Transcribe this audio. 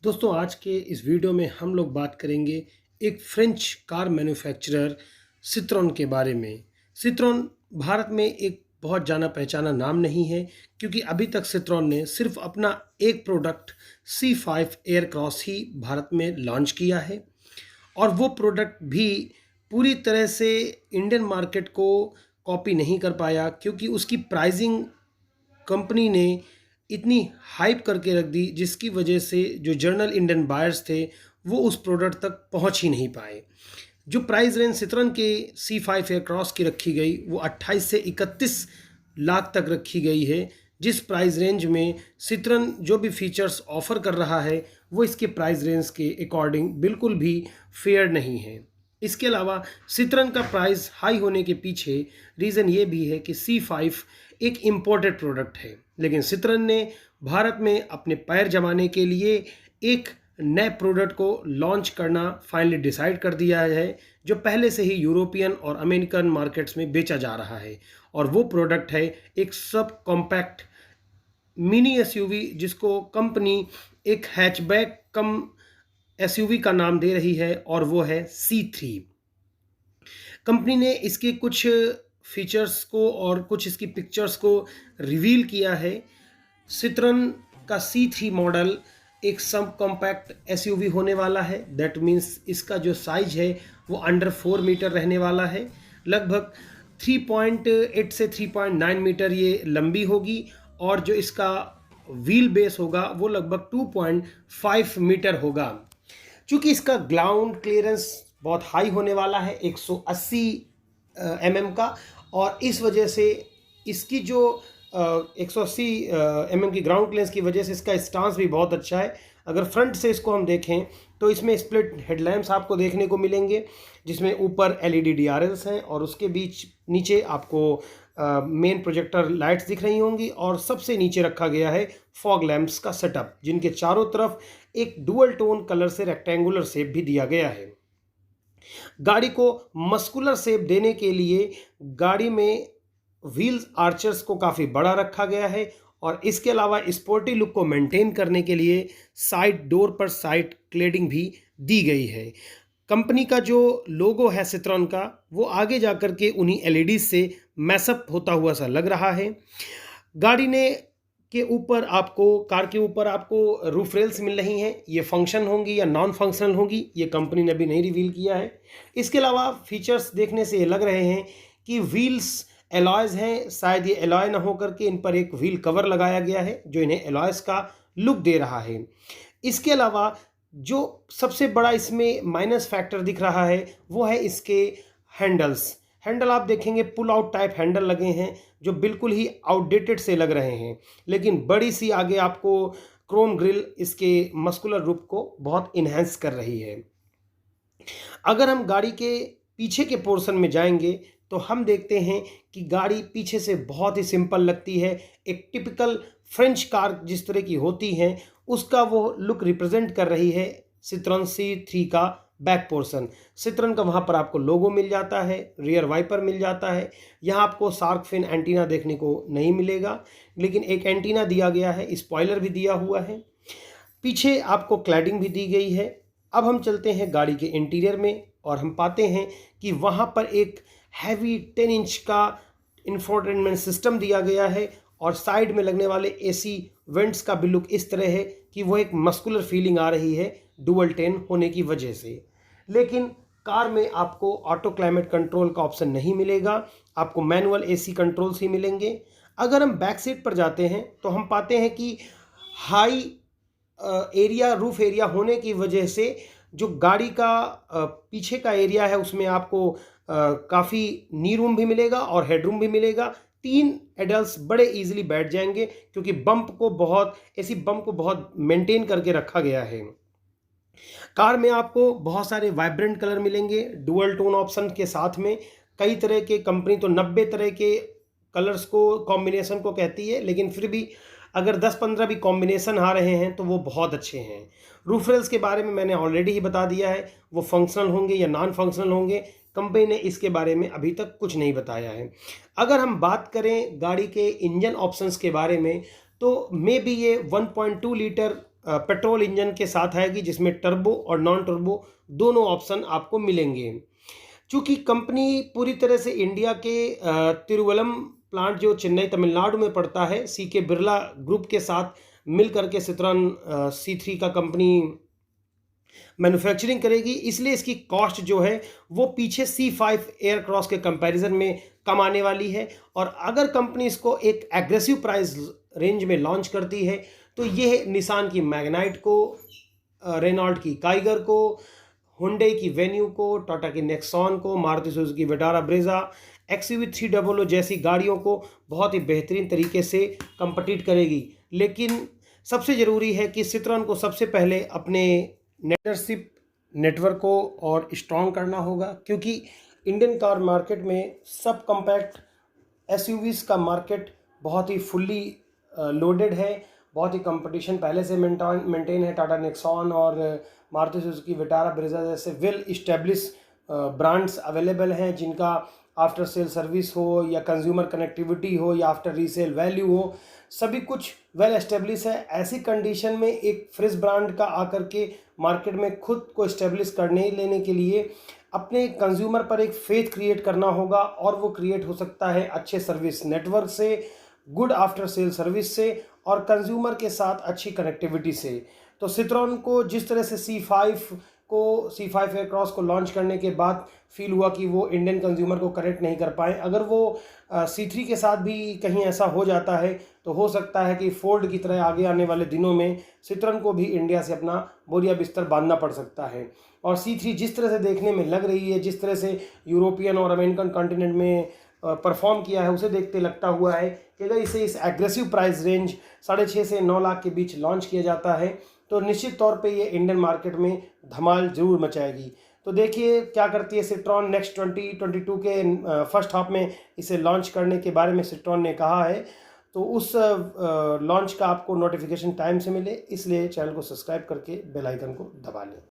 दोस्तों आज के इस वीडियो में हम लोग बात करेंगे एक फ्रेंच कार मैन्युफैक्चरर सिट्रोन के बारे में। सिट्रोन भारत में एक बहुत जाना पहचाना नाम नहीं है, क्योंकि अभी तक सिट्रोन ने सिर्फ अपना एक प्रोडक्ट C5 एयरक्रॉस ही भारत में लॉन्च किया है, और वो प्रोडक्ट भी पूरी तरह से इंडियन मार्केट को कॉपी नहीं कर पाया, क्योंकि उसकी प्राइसिंग कंपनी ने इतनी हाइप करके रख दी, जिसकी वजह से जो जर्नल इंडियन बायर्स थे वो उस प्रोडक्ट तक पहुंच ही नहीं पाए। जो प्राइस रेंज सिट्रोन के C5 एयरक्रॉस की रखी गई वो 28 से 31 लाख तक रखी गई है। जिस प्राइस रेंज में सिट्रोन जो भी फीचर्स ऑफर कर रहा है वो इसके प्राइस रेंज के अकॉर्डिंग बिल्कुल भी फेयर नहीं है। इसके अलावा सिट्रोन का प्राइस हाई होने के पीछे रीज़न ये भी है कि C5 एक इम्पोर्टेड प्रोडक्ट है, लेकिन सिट्रोन ने भारत में अपने पैर जमाने के लिए एक नए प्रोडक्ट को लॉन्च करना फाइनली डिसाइड कर दिया है, जो पहले से ही यूरोपियन और अमेरिकन मार्केट्स में बेचा जा रहा है। और वो प्रोडक्ट है एक सब कॉम्पैक्ट मिनी एसयूवी, जिसको कंपनी एक हैचबैक कम एसयूवी का नाम दे रही है, और वो है C3। कंपनी ने इसके कुछ फीचर्स को और कुछ इसकी पिक्चर्स को रिवील किया है। सिट्रोन का C3 मॉडल एक सब कॉम्पैक्ट एसयूवी होने वाला है। दैट मीन्स इसका जो साइज है वो अंडर 4 मीटर रहने वाला है। लगभग 3.8 से 3.9 मीटर ये लंबी होगी, और जो इसका व्हील बेस होगा वो लगभग 2.5 मीटर होगा। चूँकि इसका ग्राउंड क्लियरेंस बहुत हाई होने वाला है, 180 mm का, और इस वजह से इसकी जो 180 mm की ग्राउंड क्लियरेंस की वजह से इसका स्टांस भी बहुत अच्छा है। अगर फ्रंट से इसको हम देखें तो इसमें स्प्लिट हेडलैम्प्स आपको देखने को मिलेंगे, जिसमें ऊपर LED DRLs हैं, और उसके बीच नीचे आपको मेन प्रोजेक्टर लाइट्स दिख रही होंगी, और सबसे नीचे रखा गया है फॉग लैंप्स का सेटअप, जिनके चारों तरफ एक डुअल टोन कलर से रेक्टेंगुलर शेप भी दिया गया है। गाड़ी को मस्कुलर शेप देने के लिए गाड़ी में व्हील्स आर्चर्स को काफ़ी बड़ा रखा गया है, और इसके अलावा स्पोर्टी लुक को मेंटेन करने के लिए साइड डोर पर साइड क्लेडिंग भी दी गई है। कंपनी का जो लोगो है सिट्रोन का, वो आगे जाकर के उन्हीं LED से मैसअप होता हुआ सा लग रहा है। गाड़ी ने के ऊपर आपको कार के ऊपर आपको रूफ रेल्स मिल रही हैं। ये फंक्शन होंगी या नॉन फंक्शनल होंगी, ये कंपनी ने अभी नहीं रिवील किया है। इसके अलावा फीचर्स देखने से ये लग रहे हैं कि व्हील्स एलॉयज़ हैं। शायद ये एलॉय ना हो करके इन पर एक व्हील कवर लगाया गया है, जो इन्हें एलॉयज़ का लुक दे रहा है। इसके अलावा जो सबसे बड़ा इसमें माइनस फैक्टर दिख रहा है वो है इसके हैंडल आप देखेंगे पुल आउट टाइप हैंडल लगे हैं, जो बिल्कुल ही आउटडेटेड से लग रहे हैं, लेकिन बड़ी सी आगे आपको क्रोम ग्रिल इसके मस्कुलर रूप को बहुत इन्हेंस कर रही है। अगर हम गाड़ी के पीछे के पोर्शन में जाएंगे तो हम देखते हैं कि गाड़ी पीछे से बहुत ही सिंपल लगती है। एक टिपिकल फ्रेंच कार जिस तरह की होती हैं उसका वो लुक रिप्रेजेंट कर रही है सिट्रोन C3 का बैक पोर्शन। सिट्रोन का वहाँ पर आपको लोगो मिल जाता है, रियर वाइपर मिल जाता है। यहाँ आपको शार्क फिन एंटीना देखने को नहीं मिलेगा, लेकिन एक एंटीना दिया गया है, स्पॉइलर भी दिया हुआ है। पीछे आपको क्लैडिंग भी दी गई है। अब हम चलते हैं गाड़ी के इंटीरियर में, और हम पाते हैं कि वहाँ पर एक हैवी 10 इंच का इंफोटेनमेंट सिस्टम दिया गया है, और साइड में लगने वाले AC वेंट्स का भी लुक इस तरह है कि वो एक मस्कुलर फीलिंग आ रही है डुअल 10 होने की वजह से। लेकिन कार में आपको ऑटो क्लाइमेट कंट्रोल का ऑप्शन नहीं मिलेगा, आपको मैनुअल AC कंट्रोल्स ही मिलेंगे। अगर हम बैक सीट पर जाते हैं तो हम पाते हैं कि हाई एरिया रूफ एरिया होने की वजह से जो गाड़ी का पीछे का एरिया है उसमें आपको काफ़ी नी रूम भी मिलेगा और हेड रूम भी मिलेगा। 3 एडल्ट्स बड़े इजीली बैठ जाएंगे, क्योंकि ऐसी बम्प को बहुत मेंटेन करके रखा गया है। कार में आपको बहुत सारे वाइब्रेंट कलर मिलेंगे डुअल टोन ऑप्शन के साथ में। कई तरह के कंपनी तो 90 तरह के कलर्स को कॉम्बिनेशन को कहती है, लेकिन फिर भी अगर 10-15 भी कॉम्बिनेशन आ रहे हैं तो वो बहुत अच्छे हैं। रूफ रेल्स के बारे में मैंने ऑलरेडी ही बता दिया है, वो फंक्शनल होंगे या नॉन फंक्शनल होंगे, कंपनी ने इसके बारे में अभी तक कुछ नहीं बताया है। अगर हम बात करें गाड़ी के इंजन ऑप्शंस के बारे में, तो मे बी ये 1.2 लीटर पेट्रोल इंजन के साथ आएगी, जिसमें टर्बो और नॉन टर्बो दोनों ऑप्शन आपको मिलेंगे। चूँकि कंपनी पूरी तरह से इंडिया के तिरुवल्लम प्लांट जो चेन्नई तमिलनाडु में पड़ता है, सीके बिरला ग्रुप के साथ मिल करके सिट्रॉन C3 का कंपनी मैन्युफैक्चरिंग करेगी, इसलिए इसकी कॉस्ट जो है वो पीछे C5 एयरक्रॉस के कंपैरिजन में कम आने वाली है। और अगर कंपनी इसको एक एग्रेसिव प्राइस रेंज में लॉन्च करती है तो ये निसान की मैग्नाइट को, रेनॉल्ट की काइगर को, हुंडई की वेन्यू को, टाटा की नेक्सॉन को, मारुति सुजुकी की विटारा ब्रेजा, XUV 300 जैसी गाड़ियों को बहुत ही बेहतरीन तरीके से कम्पीट करेगी। लेकिन सबसे ज़रूरी है कि सिट्रॉन को सबसे पहले अपने लीडरशिप नेटवर्क को और स्ट्रॉन्ग करना होगा, क्योंकि इंडियन कार मार्केट में सब कम्पैक्ट SUVs का मार्केट बहुत ही फुल्ली लोडेड है। बहुत ही कंपटीशन पहले से मेंटेन है। टाटा नेक्सॉन और मारुति सुजुकी विटारा ब्रेजा जैसे वेल इस्टेब्लिश ब्रांड्स अवेलेबल हैं, जिनका आफ्टर सेल सर्विस हो या कंज्यूमर कनेक्टिविटी हो या आफ्टर रीसेल वैल्यू हो, सभी कुछ वेल एस्टेब्लिश है। ऐसी कंडीशन में एक फ्रेश ब्रांड का आकर के मार्केट में खुद को इस्टेब्लिश करने लेने के लिए अपने कंज्यूमर पर एक फेथ क्रिएट करना होगा, और वो क्रिएट हो सकता है अच्छे सर्विस नेटवर्क से, गुड आफ्टर सेल सर्विस से और कंज्यूमर के साथ अच्छी कनेक्टिविटी से। तो सिट्रॉन को जिस तरह से C5 एयरक्रॉस को लॉन्च करने के बाद फील हुआ कि वो इंडियन कंज्यूमर को कनेक्ट नहीं कर पाए, अगर वो C3 के साथ भी कहीं ऐसा हो जाता है तो हो सकता है कि फोर्ड की तरह आगे आने वाले दिनों में सिट्रॉन को भी इंडिया से अपना बोरिया बिस्तर बांधना पड़ सकता है। और C3 जिस तरह से देखने में लग रही है, जिस तरह से यूरोपियन और अमेरिकन कॉन्टिनेंट में परफॉर्म किया है, उसे देखते लगता हुआ है कि अगर इसे इस एग्रेसिव प्राइस रेंज 6.5 से 9 लाख के बीच लॉन्च किया जाता है तो निश्चित तौर पे ये इंडियन मार्केट में धमाल जरूर मचाएगी। तो देखिए क्या करती है सिट्रॉन। नेक्स्ट 2022 के फर्स्ट हाफ में इसे लॉन्च करने के बारे में सिट्रॉन ने कहा है, तो उस लॉन्च का आपको नोटिफिकेशन टाइम से मिले, इसलिए चैनल को सब्सक्राइब करके बेल आइकन को दबा लें।